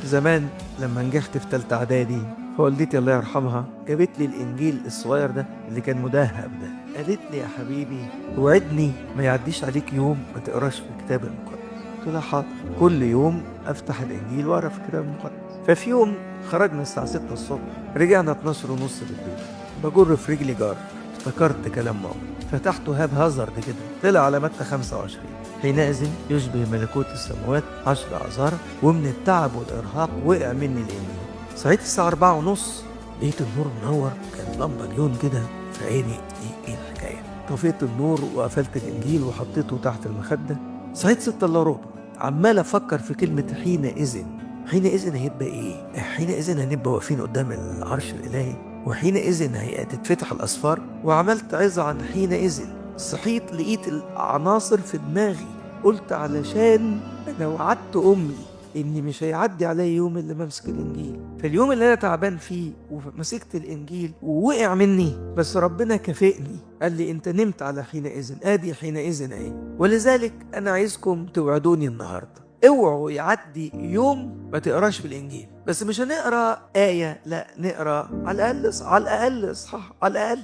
زمان لما نجحت في تالتة إعدادي، فوالدتي الله يرحمها جابت لي الإنجيل الصغير ده اللي كان مدهب ده. قالت لي يا حبيبي وعدني ما يعديش عليك يوم ما تقراش في الكتاب المقدس. قلت لها حاضر. كل يوم أفتح الإنجيل وأقرا في الكتاب المقدس. ففي يوم خرجنا الساعة 6 الصبح، رجعنا 12 ونص بالليل، بجر في رجلي جار، افتكرت كلام ماما، فتحته هاب هازارد كده، طلع على متى 25: حينئذ يشبه ملكوت السماوات 10 أعذار، ومن التعب والإرهاق وقع مني الإنجيل. صحيت الساعة 4 ونص، لقيت النور منور، كان لمبة نيون كده في عيني. إيه الحكاية؟ طفيت النور وقفلت الإنجيل وحطيته تحت المخدة. صحيت 6 إلا ربع، عمال أفكر في كلمة حينئذ. حينئذ هيبقى إيه؟ حينئذ هنبقى واقفين قدام العرش الإلهي، وحينئذ هتتفتح الأسفار. وعملت عظة عن حينئذ. صحيت لقيت العناصر في دماغي، قلت علشان انا وعدت امي اني مش هيعدي عليا يوم اللي بمسك الانجيل. فاليوم اللي انا تعبان فيه ومسكت الانجيل ووقع مني، بس ربنا كافئني، قال لي انت نمت على حينئذ، ادي حينئذ اهي. ولذلك انا عايزكم توعدوني النهارده، اوعوا يعدي يوم ما تقراش في الانجيل. بس مش هنقرا آية، لا، نقرا على الاقل اصحاح، على الاقل.